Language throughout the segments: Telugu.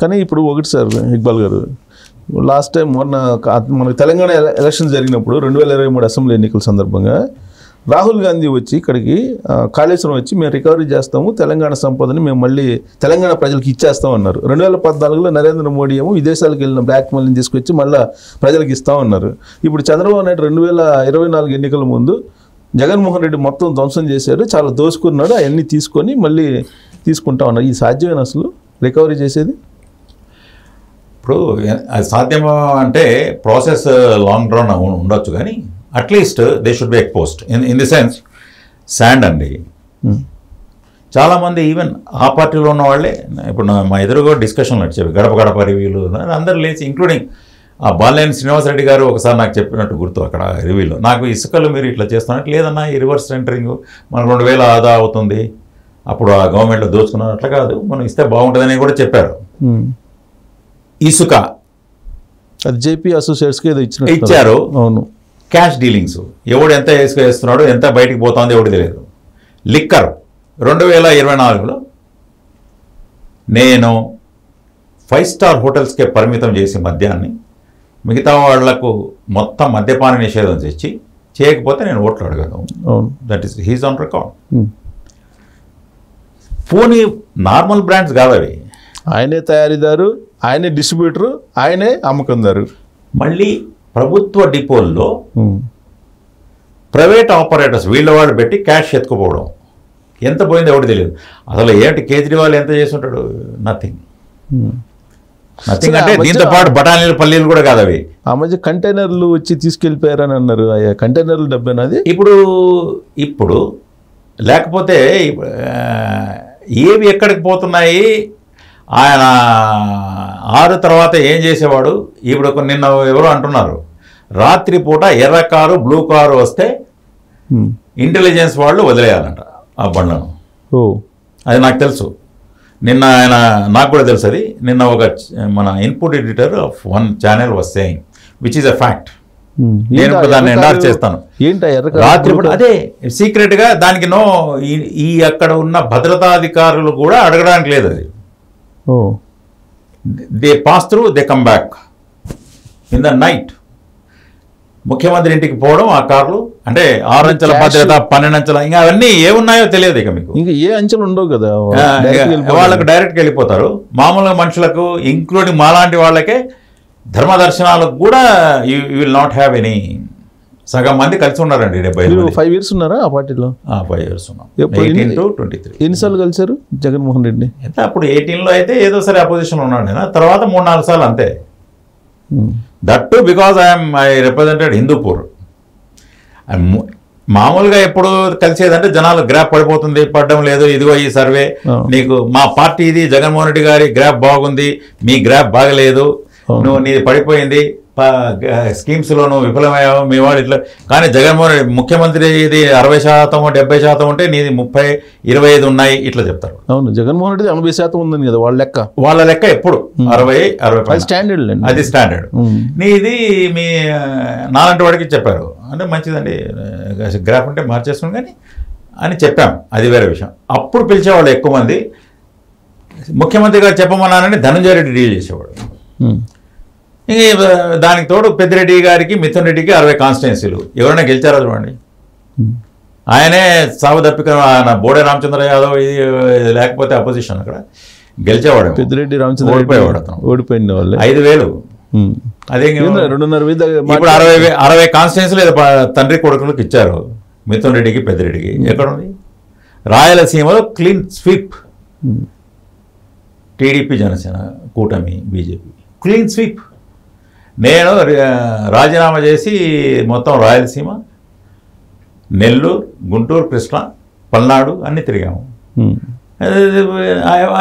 కానీ ఇప్పుడు ఒకటి సార్ ఇక్బాల్ గారు, లాస్ట్ టైం మనకు తెలంగాణ ఎలక్షన్ జరిగినప్పుడు 2023 అసెంబ్లీ ఎన్నికల సందర్భంగా రాహుల్ గాంధీ వచ్చి ఇక్కడికి కాళేశ్వరం వచ్చి మేము రికవరీ చేస్తాము, తెలంగాణ సంపదని మేము మళ్ళీ తెలంగాణ ప్రజలకు ఇచ్చేస్తాం అన్నారు. 2014లో నరేంద్ర మోడీ ఏమో విదేశాలకు వెళ్ళిన బ్లాక్ మనీని తీసుకొచ్చి మళ్ళీ ప్రజలకు ఇస్తామన్నారు. ఇప్పుడు చంద్రబాబు నాయుడు 2024 ఎన్నికల ముందు జగన్మోహన్ రెడ్డి మొత్తం ధ్వంసం చేశాడు, చాలా దోసుకున్నాడు, అవన్నీ తీసుకొని మళ్ళీ తీసుకుంటా ఉన్నారు. ఈ సాధ్యమైన అసలు రికవరీ చేసేది? ఇప్పుడు అది సాధ్యమా అంటే ప్రాసెస్ లాంగ్ రన్ ఉండొచ్చు, కానీ at least they should be exposed in the sense sand అండి. చాలామంది ఈవెన్ ఆ పార్టీలో ఉన్న వాళ్ళే ఇప్పుడు మా ఎదురుగా డిస్కషన్లు నడిచేవి, గడప గడప రివ్యూలు అందరూ లేచి, ఇంక్లూడింగ్ ఆ బాలినేని శ్రీనివాసరెడ్డి గారు ఒకసారి నాకు చెప్పినట్టు గుర్తు అక్కడ రివ్యూలో, నాకు ఇసుకలు మీరు ఇట్లా చేస్తున్నట్టు లేదన్నా, ఈ రివర్స్ సెంటరింగ్ మనకు 2000 ఆదా అవుతుంది, అప్పుడు ఆ గవర్నమెంట్లో దోచుకున్నారు, అట్లా కాదు మనం ఇస్తే బాగుంటుందని కూడా చెప్పారు. ఇసుక అది జేపీ అసోసియేట్స్కి ఏదో ఇచ్చారు. అవును, క్యాష్ డీలింగ్స్, ఎవడు ఎంత ఇసుక వేస్తున్నాడు, ఎంత బయటికి పోతుందో ఎవడు తెలియదు. లిక్కర్ 2024లో నేను 5 స్టార్ హోటల్స్కే పరిమితం చేసి మద్యాన్ని, మిగతా వాళ్లకు మొత్తం మద్యపాన నిషేధం తెచ్చి చేయకపోతే నేను ఓట్లు అడగను. That is his on record. పోనీ నార్మల్ బ్రాండ్స్ కాదు అవి, ఆయనే తయారీదారు, ఆయనే డిస్ట్రిబ్యూటరు, ఆయనే అమ్మకందారు. మళ్ళీ ప్రభుత్వ డిపోల్లో ప్రైవేట్ ఆపరేటర్స్ వీళ్ళ వాళ్ళు పెట్టి క్యాష్ ఎత్తుకుపోవడం, ఎంత పోయిందో ఎవరు తెలియదు. అసలు ఏంటి కేజ్రీవాల్ ఎంత చేసి ఉంటాడు? నథింగ్. నథింగ్ అంటే దీంతో పాటు బఠానీలు పల్లీలు కూడా కాదు అవి. ఆ మధ్య కంటైనర్లు వచ్చి తీసుకెళ్ళిపోయారని అన్నారు. కంటైనర్లు డబ్బేనాది ఇప్పుడు లేకపోతే ఏవి ఎక్కడికి పోతున్నాయి? ఆయన 6 తర్వాత ఏం చేసేవాడు? ఇప్పుడు నిన్న ఎవరో అంటున్నారు, రాత్రిపూట ఎర్ర కారు బ్లూ కారు వస్తే ఇంటెలిజెన్స్ వాళ్ళు వదిలేయాలంట ఆ బండ్లను. అది నాకు తెలుసు. నిన్న ఆయన, నాకు కూడా తెలుసు అది. నిన్న ఒక మన input editor of one channel was saying which is a fact. నేను ఇప్పుడు దాన్ని ఎండార్ చేస్తాను. రాత్రిపూట అదే సీక్రెట్గా దానికి ఈ అక్కడ ఉన్న భద్రతాధికారులు కూడా అడగడానికి లేదు. అది they pass through, they come back in the night. ముఖ్యమంత్రి ఇంటికి పోవడం ఆ కార్లు, అంటే 6 అంచెల భద్రత, 12 అంచెల, ఇంకా అవన్నీ ఏమున్నాయో తెలియదు. ఇక మీకు ఇంకా ఏ అంచెలు ఉండవు కదా, వాళ్ళకు డైరెక్ట్గా వెళ్ళిపోతారు. మామూలుగా మనుషులకు, ఇంక్లూడింగ్ మాలాంటి వాళ్ళకే, ధర్మదర్శనాలకు కూడా you will not have any. సగం మంది కలిసి ఉన్నారండి. 5 years ఉన్నారా ఆ పార్టీలో? 5 years ఉన్నాం. 18 to 23. ఎన్నిసార్లు కలిసారు జగన్మోహన్ రెడ్డి? ఎంత అప్పుడు 18లో అయితే ఏదో సరే అపోజిషన్లో ఉన్నాడు నేను, తర్వాత 3-4 సార్లు అంతే. That to because I represented Hindupur. మామూలుగా ఎప్పుడు కలిసేదంటే జనాలు గ్రాఫ్ పడిపోతుంది, పడడం లేదు, ఇదిగో ఈ సర్వే నీకు మా పార్టీ ఇది, జగన్మోహన్ రెడ్డి గారి గ్రాఫ్ బాగుంది, మీ గ్రాఫ్ బాగలేదు, నువ్వు నీది పడిపోయింది, స్కీమ్స్లో నువ్వు విఫలమయ్యావు, మీ వాడు ఇట్లా. కానీ జగన్మోహన్ రెడ్డి ముఖ్యమంత్రి ఇది 60%, 70% ఉంటే నీది 30, 25 ఉన్నాయి, ఇట్లా చెప్తారు. అవును, జగన్మోహన్ రెడ్డి 80% ఉందని కదా వాళ్ళ లెక్క ఎప్పుడు 60-65 స్టాండర్డ్, అది స్టాండర్డ్. నీది మీ నాలంటి వాడికి చెప్పారు అంటే మంచిదండి, గ్రాఫ్ ఉంటే మార్చేసుకుని కానీ అని చెప్పాం, అది వేరే విషయం. అప్పుడు పిలిచేవాళ్ళు ఎక్కువ మంది. ముఖ్యమంత్రి గారు చెప్పమన్నానని ధనంజయ రెడ్డి డీల్ చేసేవాడు. ఇంక దానికి తోడు పెద్దిరెడ్డి గారికి, మిథున్ రెడ్డికి 60 కాన్స్టిట్యున్సీలు. ఎవరైనా గెలిచారా చూడండి. ఆయనే సాగు తప్పిక, ఆయన బోడే రామచంద్ర యాదవ్ ఇది లేకపోతే అపోజిషన్ అక్కడ గెలిచేవాడు. పెద్దిరెడ్డి రామచంద్ర ఓడిపోయేవాడు, అతను ఓడిపోయిన వాళ్ళు 5,000. అదే 2,500. ఇప్పుడు 60 కాన్స్టిట్యున్సీలు తండ్రి కొడుకులకు ఇచ్చారు, మిథున్ రెడ్డికి, పెద్దిరెడ్డికి. ఎక్కడుంది? రాయలసీమలో క్లీన్ స్వీప్. టీడీపీ, జనసేన కూటమి, బీజేపీ క్లీన్ స్వీప్. నేను రాజీనామా చేసి మొత్తం రాయలసీమ, నెల్లూరు, గుంటూరు, కృష్ణా, పల్నాడు అన్నీ తిరిగాము.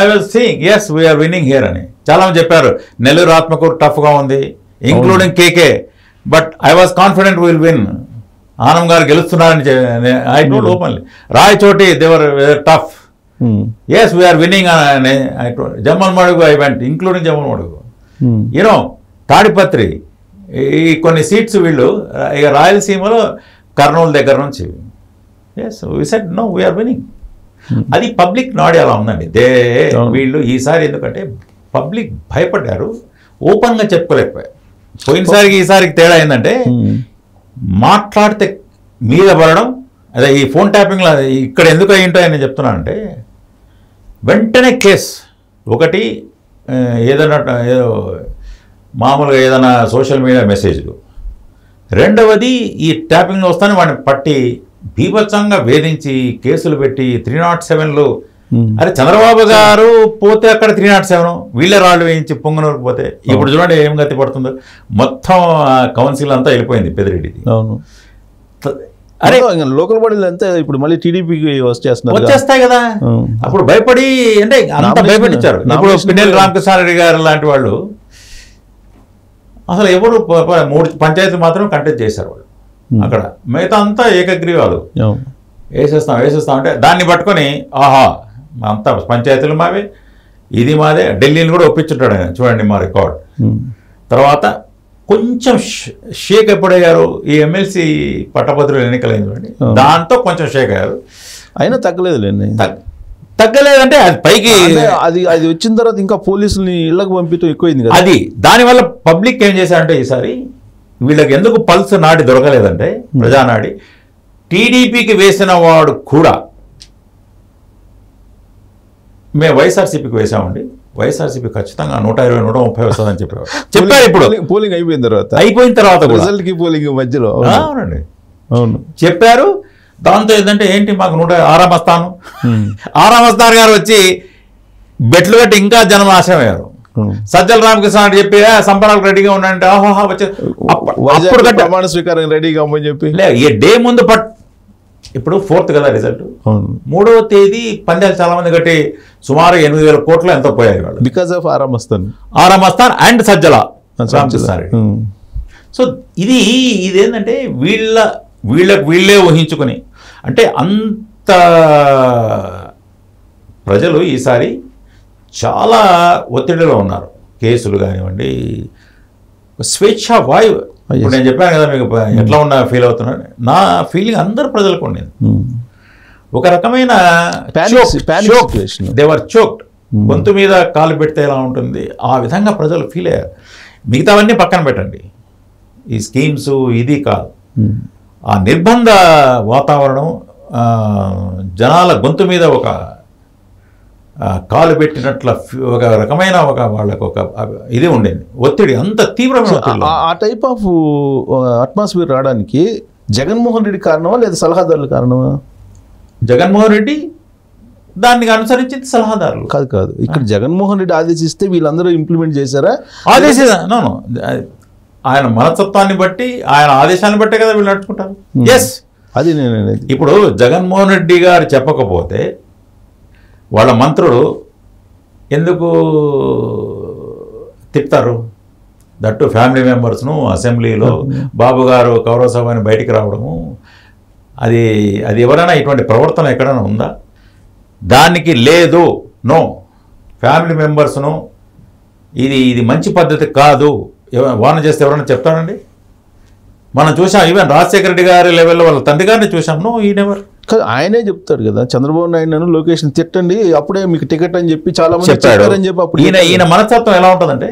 I was seeing yes we are winning here అని. చాలామంది చెప్పారు నెల్లూరు, ఆత్మకూరు టఫ్గా ఉంది, including KK, but I was confident will win. Anam గారు గెలుస్తున్నారని I told openly. Rayachoti they were tough, yes we are winning అని I told. Jammalamadugu I vent, including జమ్మల్ మడుగు. యూనో తాడిపత్రి, ఈ కొన్ని సీట్స్ వీళ్ళు ఇక రాయలసీమలో కర్నూలు దగ్గర నుంచి. Yes we said no we're winning. అది పబ్లిక్ నాడి అలా ఉందండి. వీళ్ళు ఈసారి ఎందుకంటే పబ్లిక్ భయపడ్డారు, ఓపెన్గా చెప్పుకోలేకపోయారు. పోయినసారికి ఈసారికి తేడా ఏంటంటే మాట్లాడితే మీద పడడం, అదే ఈ ఫోన్ ట్యాపింగ్లో ఇక్కడ ఎందుకు అయి ఉంటాయని నేను చెప్తున్నానంటే వెంటనే కేస్ ఒకటి ఏదైనా ఏదో మామూలుగా ఏదైనా సోషల్ మీడియా మెసేజ్లు, రెండవది ఈ ట్యాపింగ్లో వస్తానే వాడిని పట్టి బీభత్సంగా వేధించి కేసులు పెట్టి 307లో. అరే చంద్రబాబు గారు పోతే అక్కడ 307, వీళ్ళే రాళ్ళు వేయించి పొంగనూరుకు పోతే ఇప్పుడు చూడండి ఏం గతి పడుతుందో. మొత్తం కౌన్సిల్ అంతా వెళ్ళిపోయింది పెద్దిరెడ్డిది. అవును. అరే లోకల్ బాడీలు అంతా ఇప్పుడు మళ్ళీ టీడీపీకి వచ్చేస్తాయి కదా. అప్పుడు భయపడి అంటే అంత భయపడించారు. ఇప్పుడు పిన్నెల్లి రామకృష్ణారెడ్డి గారు లాంటి వాళ్ళు అసలు ఎవరు 3 పంచాయతీలు మాత్రం కంటెస్ట్ చేశారు వాళ్ళు. అక్కడ మిగతా అంతా ఏకగ్రీవాలు, వేసేస్తాం అంటే దాన్ని పట్టుకొని ఆహా అంతా పంచాయతీలు మావే, ఇది మాదే, ఢిల్లీని కూడా ఒప్పించుంటాడు ఆయన. చూడండి మా రికార్డ్. తర్వాత కొంచెం షేక్ ఎప్పుడయ్యారు ఈ ఎమ్మెల్సీ పట్టభద్రులు ఎన్నికలైంది చూడండి, దాంతో కొంచెం షేక్ అయ్యారు. అయినా తగ్గలేదులేండి. తగ్గలేదంటే అది పైకి అది వచ్చిన తర్వాత ఇంకా పోలీసుల్ని ఇళ్లకు పంపించడం ఎక్కువైంది కదా. అది దానివల్ల పబ్లిక్ ఏం చేశారంటే ఈసారి వీళ్ళకి ఎందుకు పల్స్ నాటి దొరకలేదంటే ప్రజానాడి టీడీపీకి వేసిన వాడు కూడా మేము వైఎస్ఆర్సీపీకి వేసామండి, వైఎస్ఆర్సీపీ ఖచ్చితంగా 120, 130 వస్తుందని చెప్పేవారు. చెప్పారు. ఇప్పుడు పోలింగ్ అయిపోయిన తర్వాత రిజల్ట్కి పోలింగ్ మధ్యలో అవునండి అవును చెప్పారు. దాంతో ఏంటంటే ఏంటి మాకు 106వ స్థానం, 6వ స్థానం గారు వచ్చి బెట్లు కట్టి ఇంకా జనం ఆశ్రమయ్యారు. సజ్జల రామకృష్ణ చెప్పి సంబరాలకు రెడీగా ఉండంటే ఆహోహా వచ్చే అప్పుడు ప్రమాణ స్వీకారం రెడీగా అమ్మని చెప్పి ఏ డే ముందు ఇప్పుడు 4th కదా రిజల్ట్, 3వ తేదీ పందాలు చాలా మంది కట్టి సుమారు 8,000 కోట్లు ఎంతో పోయాయి వాళ్ళు because of RR Mastan and Sajjala Ramakrishna Reddy. So ఇదేంటంటే వీళ్ళే ఊహించుకొని అంటే అంత ప్రజలు ఈసారి చాలా ఒత్తిడిలో ఉన్నారు. కేసులు కానివ్వండి, స్వేచ్ఛ వాయువు. ఇప్పుడు నేను చెప్పాను కదా మీకు ఎట్లా ఉన్నా ఫీల్ అవుతున్నాను. నా ఫీలింగ్ అందరు ప్రజలకు ఉండేది ఒక రకమైన దేవర్ చోక్డ్, గొంతు మీద కాలు పెడితే ఎలా ఉంటుంది ఆ విధంగా ప్రజలు ఫీల్ అయ్యారు. మిగతావన్నీ పక్కన పెట్టండి, ఈ స్కీమ్స్ ఇది కాదు, ఆ నిర్బంధ వాతావరణం, జనాల గొంతు మీద ఒక కాలు పెట్టినట్ల ఒక రకమైన వాళ్ళకు ఒక ఇది ఉండేది, ఒత్తిడి అంత తీవ్రమైన. ఆ టైప్ ఆఫ్ అట్మాస్ఫియర్ రావడానికి జగన్మోహన్ రెడ్డి కారణమా లేదా సలహాదారులు కారణమా? జగన్మోహన్ రెడ్డి దానికి అనుసరించింది సలహాదారులు కాదు. ఇక్కడ జగన్మోహన్ రెడ్డి ఆదేశిస్తే వీళ్ళందరూ ఇంప్లిమెంట్ చేశారా? నో ఆయన మనస్తత్వాన్ని బట్టి ఆయన ఆదేశాన్ని బట్టే కదా వీళ్ళు నడుచుకుంటారు. ఎస్, అది నేను ఇప్పుడు జగన్మోహన్ రెడ్డి గారు చెప్పకపోతే వాళ్ళ మంత్రులు ఎందుకు తిప్పుతారు? దట్టు ఫ్యామిలీ మెంబర్స్ను అసెంబ్లీలో బాబు గారు కౌరవ సభని బయటికి రావడము, అది ఎవరైనా ఇటువంటి ప్రవర్తన ఎక్కడైనా ఉందా? దానికి లేదు, నో, ఫ్యామిలీ మెంబర్స్ను ఇది మంచి పద్ధతి కాదు వార్న్ చేస్తే ఎవరైనా చెప్తారండి? మనం చూసాం, ఈవెన్ రాజశేఖర రెడ్డి గారి లెవెల్లో వాళ్ళ తండ్రి గారిని చూసాం. నో, ఈ నెవర్. ఆయనే చెప్తాడు కదా, చంద్రబాబు నాయుడు లోకేష్ తిట్టండి అప్పుడే మీకు టికెట్ అని చెప్పి చాలా మంది చెప్పారని చెప్పి. అప్పుడు ఈయన మనస్తత్వం ఎలా ఉంటుందంటే,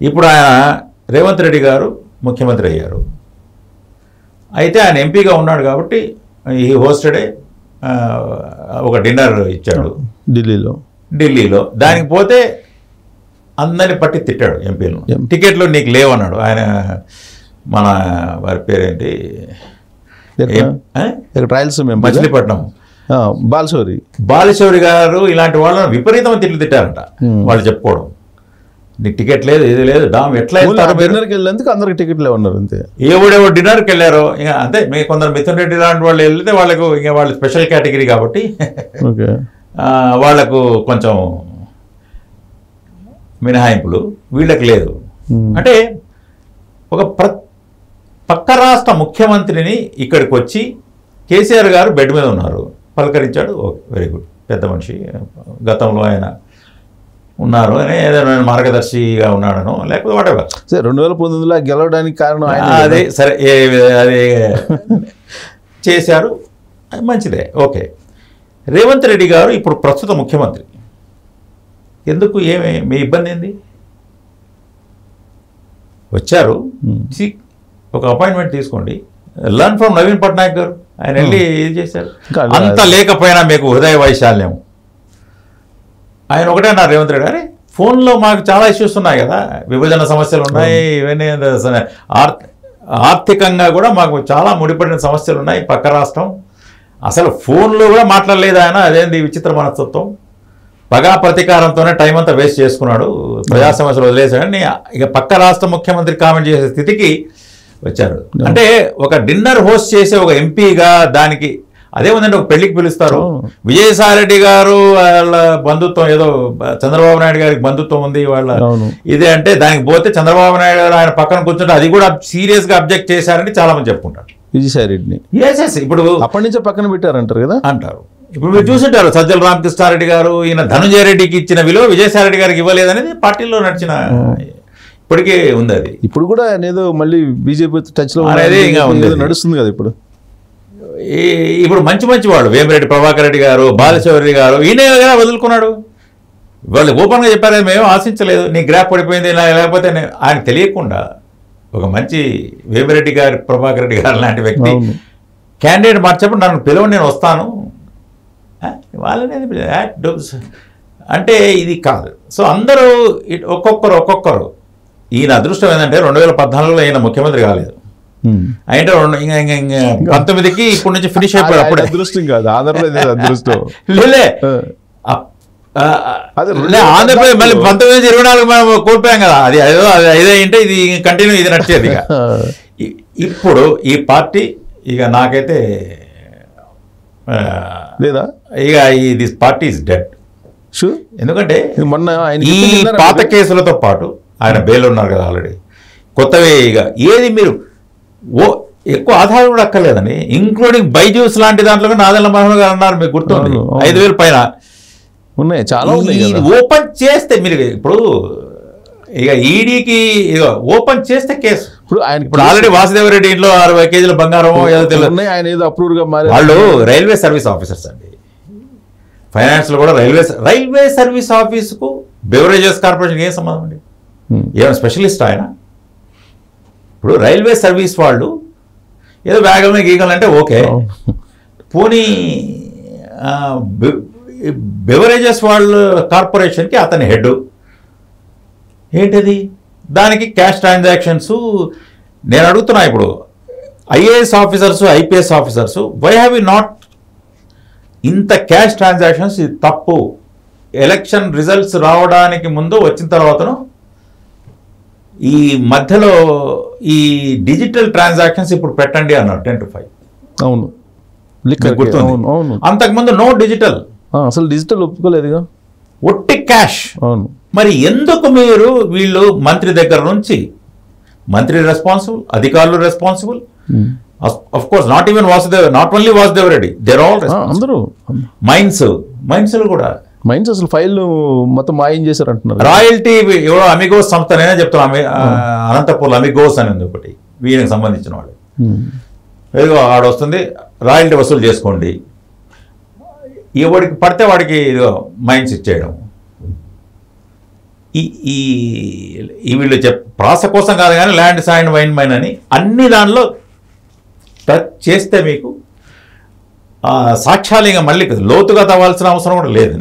ఇప్పుడు ఆయన రేవంత్ రెడ్డి గారు ముఖ్యమంత్రి అయ్యారు, అయితే ఆయన ఎంపీగా ఉన్నాడు కాబట్టి ఈ హోస్టెడే ఒక డిన్నర్ ఇచ్చాడు ఢిల్లీలో. దానికి పోతే అందరిని పట్టి తిట్టాడు ఎంపీలను. టికెట్లు నీకు లేవన్నాడు ఆయన. మన వారి పేరేంటి, మచిలీపట్నం బాలశౌరి గారు, ఇలాంటి వాళ్ళని విపరీతమైన తిట్లు తిట్టారంట. వాళ్ళు చెప్పుకోవడం, నీకు టికెట్ లేదు, ఇది లేదు, డామ్ ఎట్లా డిన్నర్కి వెళ్ళేందుకు అందరికి టికెట్లు ఉన్నారు అంతే. ఎవడెవరు డిన్నర్కి వెళ్ళారో ఇంకా అంతే. మీ కొందరు మిథున్ రెడ్డి లాంటి వాళ్ళు వెళ్తే వాళ్ళకు ఇంకా వాళ్ళు స్పెషల్ కేటగిరీ కాబట్టి వాళ్లకు కొంచెం మినహాయింపులు, వీళ్ళకి లేదు. అంటే ఒక పక్క రాష్ట్ర ముఖ్యమంత్రిని ఇక్కడికి వచ్చి కేసీఆర్ గారు బెడ్ మీద ఉన్నారు, పలకరించాడు. ఓకే, వెరీ గుడ్, పెద్ద మనిషి, గతంలో ఆయన ఉన్నారు అని ఏదైనా మార్గదర్శిగా ఉన్నాడనో లేకపోతే వాటెవర్. 2019లో గెలవడానికి కారణం అదే. సరే, అదే చేశారు, మంచిదే, ఓకే. రేవంత్ రెడ్డి గారు ఇప్పుడు ప్రస్తుత ముఖ్యమంత్రి, ఎందుకు ఏమి మీ ఇబ్బంది ఏంది? వచ్చారు, ఒక అపాయింట్మెంట్ తీసుకోండి, లర్న్ ఫ్రమ్ నవీన్ పట్నాయక్ గారు. ఆయన వెళ్ళి ఏం చేశారు? అంత లేకపోయినా మీకు హృదయ వైశాల్యం. ఆయన ఒకటే అన్నారు రేవంత్ రెడ్డి గారు, ఫోన్లో మాకు చాలా ఇష్యూస్ ఉన్నాయి కదా, విభజన సమస్యలు ఉన్నాయి, ఇవన్నీ ఆర్థికంగా కూడా మాకు చాలా ముడిపడిన సమస్యలు ఉన్నాయి, పక్క రాష్ట్రం, అసలు ఫోన్లో కూడా మాట్లాడలేదు ఆయన. అదేంటి విచిత్ర మనస్తత్వం, పగా ప్రతీకారంతోనే టైం అంతా వేస్ట్ చేసుకున్నాడు, ప్రజా సమస్యలు వదిలేశాడని ఇక పక్క రాష్ట్ర ముఖ్యమంత్రి కామెంట్ చేసే స్థితికి వచ్చారు. అంటే ఒక డిన్నర్ హోస్ట్ చేసే ఒక ఎంపీగా దానికి అదే ఉందంటే ఒక పెళ్లికి పిలుస్తారు. విజయసాయిరెడ్డి గారు వాళ్ళ బంధుత్వం ఏదో చంద్రబాబు నాయుడు గారికి బంధుత్వం ఉంది వాళ్ళ ఇదే అంటే దానికి పోతే చంద్రబాబు నాయుడు గారు ఆయన పక్కన కూర్చుంటే అది కూడా సీరియస్గా అబ్జెక్ట్ చేశారని చాలా మంది చెప్పుకుంటారు. విజయసాయిరెడ్డిని ఇప్పుడు అప్పటి నుంచే పక్కన పెట్టారంటారు కదా అంటారు. ఇప్పుడు మీరు చూసింటారు సజ్జల రామకృష్ణారెడ్డి గారు ఈయన ధనంజయ రెడ్డికి ఇచ్చిన విలువ విజయసాయిరెడ్డి గారికి ఇవ్వలేదనేది పార్టీలో నడిచిన ఇప్పటికే ఉంది. అది ఇప్పుడు కూడా ఏదో మళ్ళీ బీజేపీ టచ్ లో నడుస్తుంది కదా ఇప్పుడు. ఇప్పుడు మంచి మంచి వాళ్ళు వేమిరెడ్డి ప్రభాకర్ రెడ్డి గారు, బాలశౌరి గారు, ఈయన వదులుకున్నాడు. వాళ్ళు ఓపెన్గా చెప్పారు, మేము ఆశించలేదు, నీ గ్రాఫ్ పడిపోయింది లేకపోతే ఆయన తెలియకుండా ఒక మంచి వేమిరెడ్డి గారు, ప్రభాకర్ రెడ్డి గారు లాంటి వ్యక్తి క్యాండిడేట్ మార్చేప్పుడు నన్ను పిలవండి, నేను వస్తాను వాళ్ళని అంటే ఇది కాదు. సో అందరూ ఒక్కొక్కరు ఈయన అదృష్టం ఏంటంటే 2014లో ఈయన ముఖ్యమంత్రి కాలేదు, అంటే 19కి ఇప్పటి నుంచి ఫినిష్ అయిపోయాడు. అప్పుడు అదృష్టం కాదు, ఆంధ్రప్రదేశ్ అదృష్టం లేలే. ఆంధ్రప్రదేశ్ మళ్ళీ 1924 మనం కోల్పోయాం కదా, అది ఇదే అంటే ఇది కంటిన్యూ ఇది నడిచేది. ఇప్పుడు ఈ పార్టీ ఇక నాకైతే లేదా ఇక దిస్ పార్టీ ఇస్ డెడ్. ఎందుకంటే మొన్న ఈ పాత కేసులతో పాటు ఆయన బెయిల్ ఉన్నారు కదా ఆల్రెడీ, కొత్తవి ఇక ఏది మీరు ఎక్కువ ఆధారం కూడా అక్కర్లేదని, ఇంక్లూడింగ్ బైజూస్ లాంటి దాంట్లో నాదెళ్ల మనోహర్ గారు అన్నారు, మీకు గుర్తుంది, 5,000 పైన ఉన్నాయి, చాలా ఓపెన్ చేస్తే మీరు ఇప్పుడు ఇక ఈడీకి ఓపెన్ చేస్తే కేసు. ఇప్పుడు ఆల్రెడీ వాసుదేవరెడ్డి ఇంట్లో 60 కేజీల బంగారం ఏదో తెలియదు, ఆయన ఏదో అప్రూవ్ గా వాళ్ళు రైల్వే సర్వీస్ ఆఫీసర్స్ అండి, ఫైనాన్స్ లో కూడా రైల్వే సర్వీస్ ఆఫీస్కు బెవరేజెస్ కార్పొరేషన్ ఏం సంబంధం అండి? ఏమైనా స్పెషలిస్ట్ ఆయన? ఇప్పుడు రైల్వే సర్వీస్ వాళ్ళు ఏదో వేగంలో గీగాలంటే ఓకే, పోనీ బెవరేజెస్ వాళ్ళ కార్పొరేషన్కి అతని హెడ్ ఏంటిది, దానికి క్యాష్ ట్రాన్సాక్షన్స్. నేను అడుగుతున్నా ఇప్పుడు IAS officers, IPS officers, why have you not ఇంత క్యాష్ ట్రాన్సాక్షన్స్? ఇది తప్పు. ఎలక్షన్ రిజల్ట్స్ రావడానికి ముందు వచ్చిన తర్వాతను ఈ మధ్యలో ఈ డిజిటల్ ట్రాన్సాక్షన్స్ ఇప్పుడు పెట్టండి అన్నారు 10 to 5. అవును, గుర్తుంది. అంతకుముందు నో డిజిటల్, అసలు డిజిటల్ ఒప్పుకోలేదుగా, ఒట్టి క్యాష్. అవును. మరి ఎందుకు మీరు వీళ్ళు మంత్రి దగ్గర నుంచి, మంత్రి రెస్పాన్సిబుల్, అధికారులు responsible, of course not even not only Vasudev Reddy, there all అందరూ. మైన్స్ కూడా మైన్స్ అసలు ఫైల్ మొత్తం మాయం చేశారు అంటున్నారు. రాయల్టీ ఎవరో అమిగోస్ సంస్థ నేనే చెప్తాను, అనంతపూర్లో అమిగోస్ అనేది ఒకటి, వీళ్ళకి సంబంధించిన వాళ్ళు. ఏదో ఆడొస్తుంది, రాయల్టీ వసూలు చేసుకోండి, ఎవడికి పడితే వాడికి ఇదిగో మైన్స్ ఇచ్చేయడం. ఈ వీళ్ళు ప్రాస కోసం కాదు కానీ ల్యాండ్ సాండ్ వైన్ మైన్ అని అన్ని దానిలో టచ్ చేస్తే మీకు సాక్ష్యాలు ఇంకా మళ్ళీ లోతుగా తవ్వాల్సిన అవసరం కూడా లేదు.